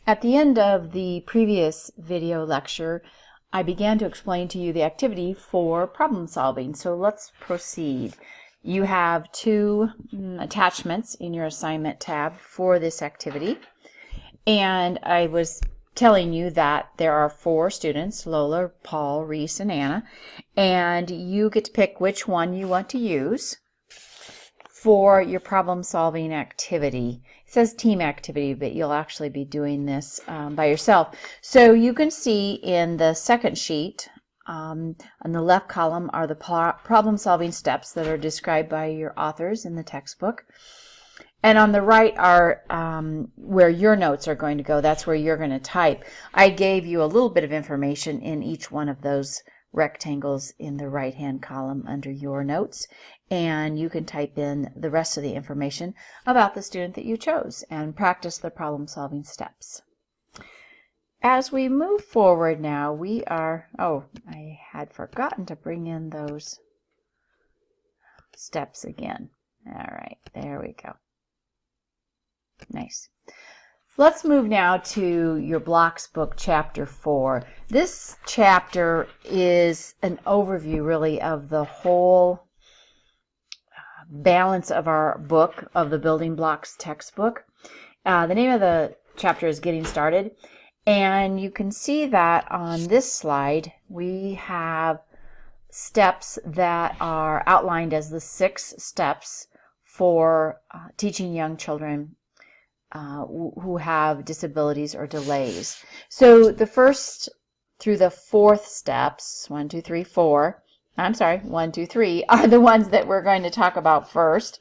At the end of the previous video lecture, I began to explain to you the activity for problem solving. So let's proceed. You have two attachments in your assignment tab for this activity. And I was telling you that there are 4 students, Lola, Paul, Reese, and Anna. And you get to pick which one you want to use for your problem solving activity. It says team activity, but you'll actually be doing this by yourself. So you can see in the second sheet, on the left column are the problem solving steps that are described by your authors in the textbook. And on the right are where your notes are going to go. That's where you're going to type. I gave you a little bit of information in each one of those rectangles in the right-hand column under your notes, and you can type in the rest of the information about the student that you chose and practice the problem-solving steps. As we move forward now, we are, I had forgotten to bring in those steps again. All right, there we go. Nice. Let's move now to your Blocks book, Chapter 4. This chapter is an overview, really, of the whole balance of our book, of the Building Blocks textbook. The name of the chapter is Getting Started, and you can see that on this slide we have steps that are outlined as the 6 steps for teaching young children who have disabilities or delays. So the first through the 4th steps, 1, 2, 3, 4, I'm sorry, 1, 2, 3, are the ones that we're going to talk about first.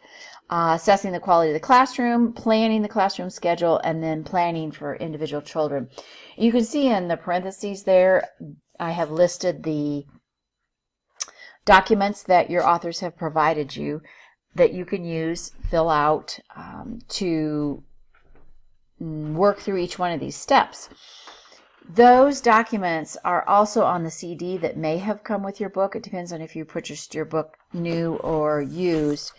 Assessing the quality of the classroom, planning the classroom schedule, and then planning for individual children. You can see in the parentheses there, I have listed the documents that your authors have provided you that you can use, fill out to work through each one of these steps. Those documents are also on the CD that may have come with your book. It depends on if you purchased your book new or used.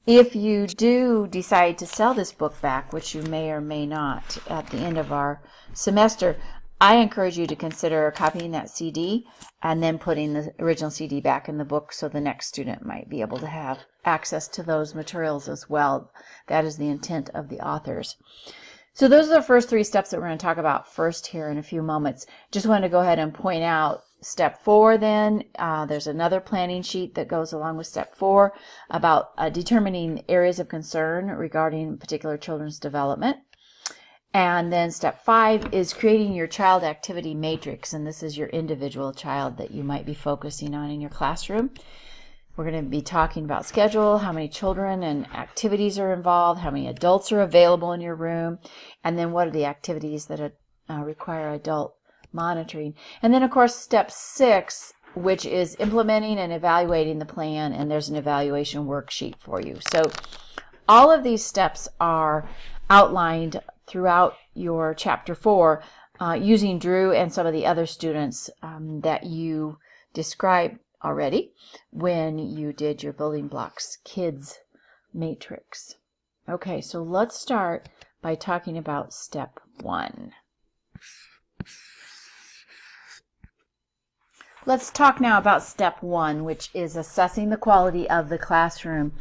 If you do decide to sell this book back, which you may or may not at the end of our semester, I encourage you to consider copying that CD and then putting the original CD back in the book so the next student might be able to have access to those materials as well. That is the intent of the authors. So those are the first 3 steps that we're going to talk about first here in a few moments. Just wanted to go ahead and point out step 4 then. There's another planning sheet that goes along with step 4 about determining areas of concern regarding particular children's development. And then step 5 is creating your child activity matrix, and this is your individual child that you might be focusing on in your classroom. We're going to be talking about schedule, how many children and activities are involved, how many adults are available in your room, and then what are the activities that require adult monitoring. And then, of course, step 6, which is implementing and evaluating the plan, and there's an evaluation worksheet for you. So all of these steps are outlined throughout your Chapter 4 using Drew and some of the other students that you described already when you did your Building Blocks Kids matrix. Okay, so let's start by talking about step 1. Let's talk now about step 1, which is assessing the quality of the classroom.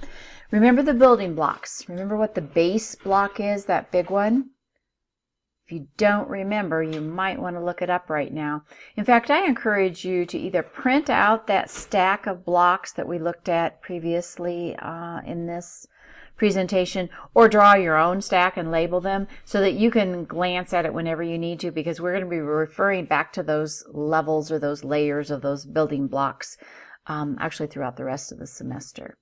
Remember the building blocks. Remember what the base block is, that big one? If you don't remember, you might want to look it up right now. In fact, I encourage you to either print out that stack of blocks that we looked at previously in this presentation, or draw your own stack and label them so that you can glance at it whenever you need to, because we're going to be referring back to those levels or those layers of those building blocks actually throughout the rest of the semester.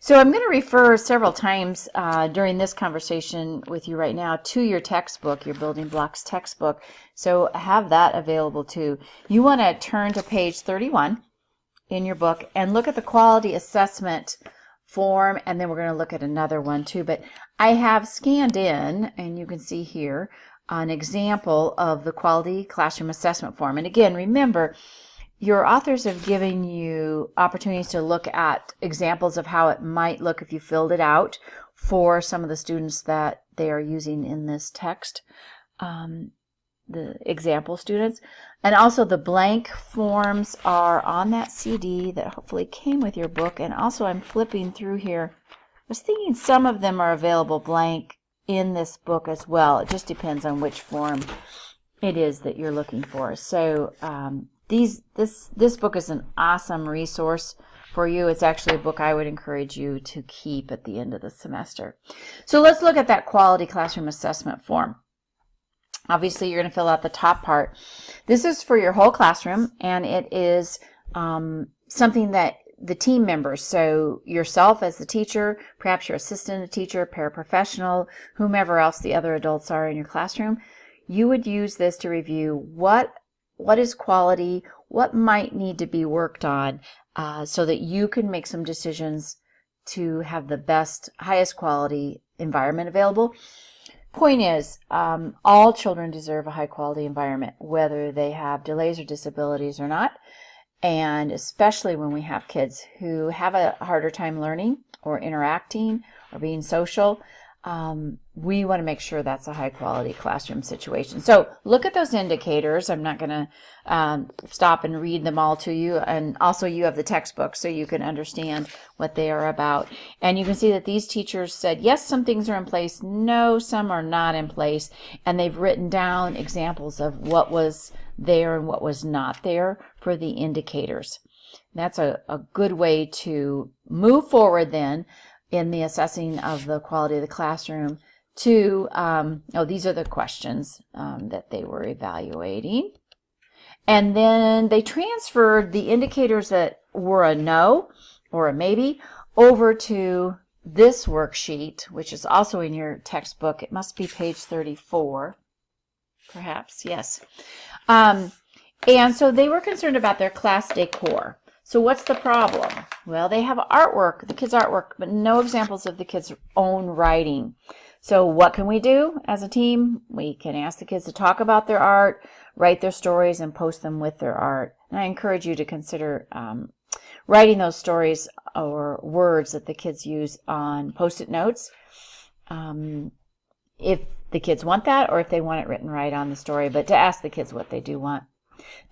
So I'm going to refer several times during this conversation with you right now to your textbook, your Building Blocks textbook. So have that available too. You want to turn to page 31 in your book and look at the quality assessment form, and then we're going to look at another one too. But I have scanned in, and you can see here, an example of the quality classroom assessment form. And again, remember, your authors have given you opportunities to look at examples of how it might look if you filled it out for some of the students that they are using in this text. the example students. And also the blank forms are on that CD that hopefully came with your book. And also I'm flipping through here. I was thinking some of them are available blank in this book as well. It just depends on which form it is that you're looking for. So this book is an awesome resource for you. It's actually a book I would encourage you to keep at the end of the semester. So let's look at that quality classroom assessment form. Obviously, you're going to fill out the top part. This is for your whole classroom, and it is something that the team members, so yourself as the teacher, perhaps your assistant teacher, paraprofessional, whomever else the other adults are in your classroom, you would use this to review what is quality, what might need to be worked on, so that you can make some decisions to have the best, highest quality environment available. Point is, all children deserve a high quality environment, whether they have delays or disabilities or not. And especially when we have kids who have a harder time learning or interacting or being social, we want to make sure that's a high quality classroom situation. So look at those indicators. I'm not going to stop and read them all to you. And also you have the textbook so you can understand what they are about. And you can see that these teachers said, yes, some things are in place. No, some are not in place. And they've written down examples of what was there and what was not there for the indicators. That's a good way to move forward then in the assessing of the quality of the classroom to, these are the questions that they were evaluating. And then they transferred the indicators that were a no or a maybe over to this worksheet, which is also in your textbook. It must be page 34, perhaps, yes. And so they were concerned about their class decor. So what's the problem? Well, they have artwork, the kids' artwork, but no examples of the kids' own writing. So what can we do as a team? We can ask the kids to talk about their art, write their stories, and post them with their art. And I encourage you to consider writing those stories or words that the kids use on Post-it notes. If the kids want that or if they want it written right on the story, but to ask the kids what they do want.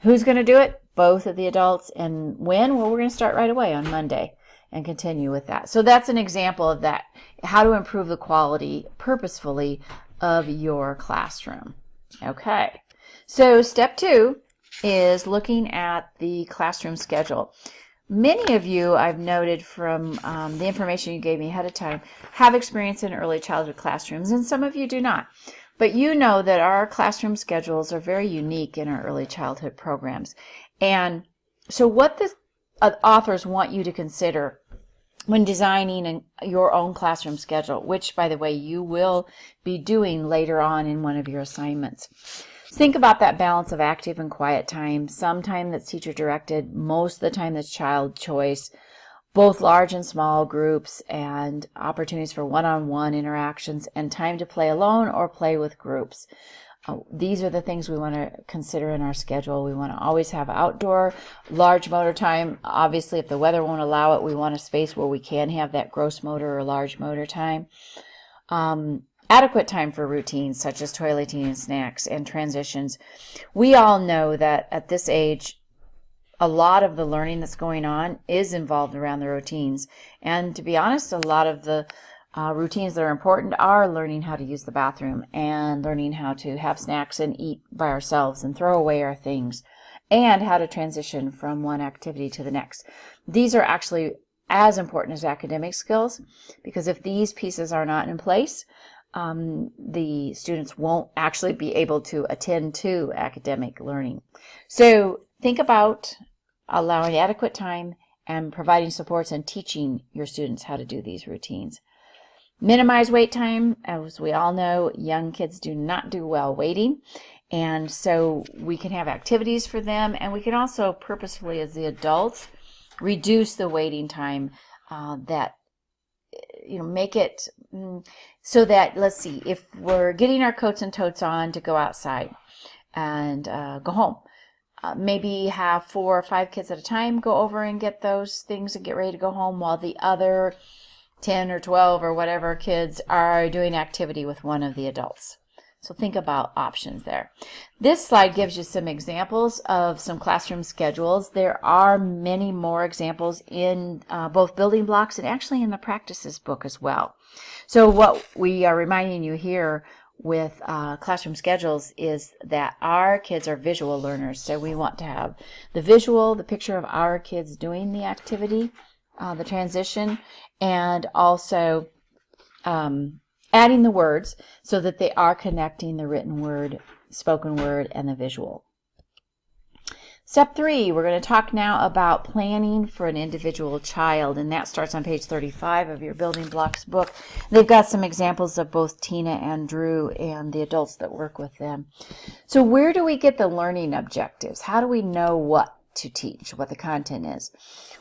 Who's going to do it? Both of the adults. And when? Well, we're going to start right away on Monday and continue with that. So that's an example of that, how to improve the quality purposefully of your classroom. Okay, so step 2 is looking at the classroom schedule. Many of you, I've noted from the information you gave me ahead of time, have experience in early childhood classrooms, and some of you do not. But you know that our classroom schedules are very unique in our early childhood programs. And so what the authors want you to consider when designing your own classroom schedule, which, by the way, you will be doing later on in one of your assignments. Think about that balance of active and quiet time. Some time that's teacher directed, most of the time that's child choice, both large and small groups, and opportunities for one-on-one interactions, and time to play alone or play with groups. These are the things we want to consider in our schedule. We want to always have outdoor large motor time. Obviously, if the weather won't allow it, we want a space where we can have that gross motor or large motor time. Adequate time for routines such as toileting and snacks and transitions. We all know that at this age, a lot of the learning that's going on is involved around the routines. And to be honest, a lot of the routines that are important are learning how to use the bathroom and learning how to have snacks and eat by ourselves and throw away our things, and how to transition from one activity to the next. These are actually as important as academic skills, because if these pieces are not in place, the students won't actually be able to attend to academic learning. So think about allowing adequate time and providing supports and teaching your students how to do these routines. Minimize wait time. As we all know, young kids do not do well waiting, and so we can have activities for them, and we can also purposefully, as the adults, reduce the waiting time that make it so that, let's see, if we're getting our coats and totes on to go outside and go home, maybe have 4 or 5 kids at a time go over and get those things and get ready to go home, while the other 10 or 12 or whatever kids are doing activity with one of the adults. So think about options there. This slide gives you some examples of some classroom schedules. There are many more examples in both building blocks and actually in the practices book as well. So what we are reminding you here with classroom schedules is that our kids are visual learners. So we want to have the visual, the picture of our kids doing the activity, the transition, and also adding the words so that they are connecting the written word, spoken word, and the visual. Step 3, we're going to talk now about planning for an individual child, and that starts on page 35 of your Building Blocks book. They've got some examples of both Tina and Drew and the adults that work with them. So where do we get the learning objectives? How do we know what to teach, what the content is?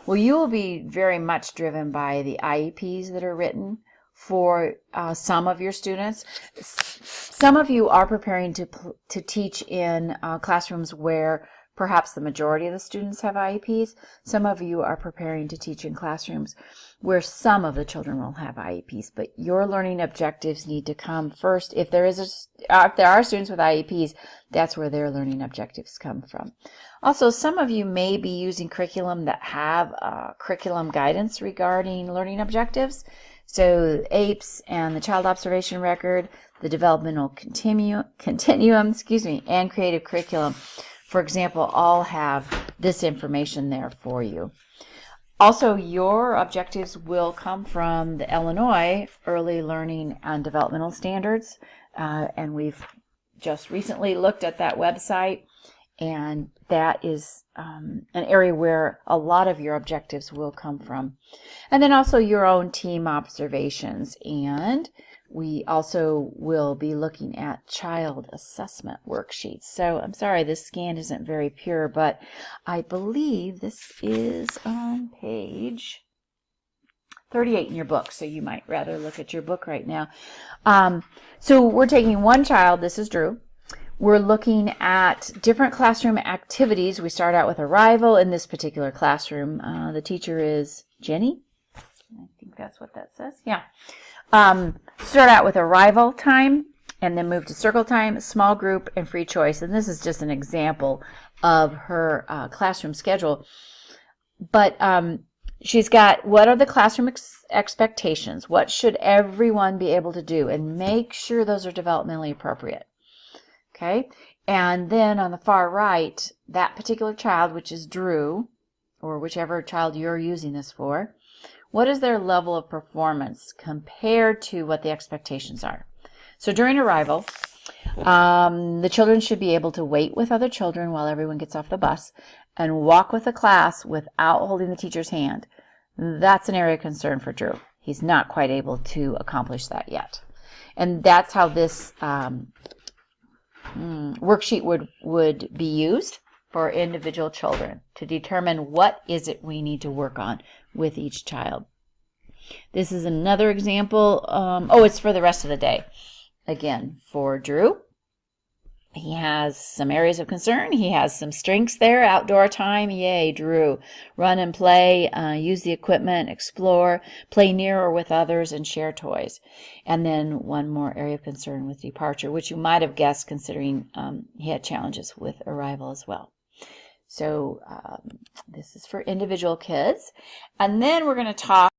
Well, you will be very much driven by the IEPs that are written for some of your students. Some of you are preparing to teach in classrooms where perhaps the majority of the students have IEPs. Some of you are preparing to teach in classrooms where some of the children will have IEPs, but your learning objectives need to come first. If there are students with IEPs, that's where their learning objectives come from. Also, some of you may be using curriculum that have curriculum guidance regarding learning objectives. So APES and the Child Observation Record, the Developmental Continuum, and Creative Curriculum, for example, all have this information there for you. Also, your objectives will come from the Illinois Early Learning and Developmental Standards, and we've just recently looked at that website, and that is an area where a lot of your objectives will come from. And then also your own team observations, and we also will be looking at child assessment worksheets. So I'm sorry, this scan isn't very pure, but I believe this is on page 38 in your book, so you might rather look at your book right now. So we're taking one child, this is Drew. We're looking at different classroom activities. We start out with arrival in this particular classroom. The teacher is Jenny. I think that's what that says. Yeah. Start out with arrival time and then move to circle time, small group, and free choice. And this is just an example of her classroom schedule. But she's got, what are the classroom expectations? What should everyone be able to do? And make sure those are developmentally appropriate. Okay, and then on the far right, that particular child, which is Drew, or whichever child you're using this for, what is their level of performance compared to what the expectations are? So during arrival, the children should be able to wait with other children while everyone gets off the bus and walk with the class without holding the teacher's hand. That's an area of concern for Drew. He's not quite able to accomplish that yet. And that's how this worksheet would be used for individual children to determine what is it we need to work on with each child. This is another example. It's for the rest of the day. Again, for Drew, he has some areas of concern. He has some strengths there. Outdoor time, yay, Drew. Run and play, use the equipment, explore, play near or with others, and share toys. And then one more area of concern with departure, which you might have guessed considering he had challenges with arrival as well. So this is for individual kids. And then we're going to talk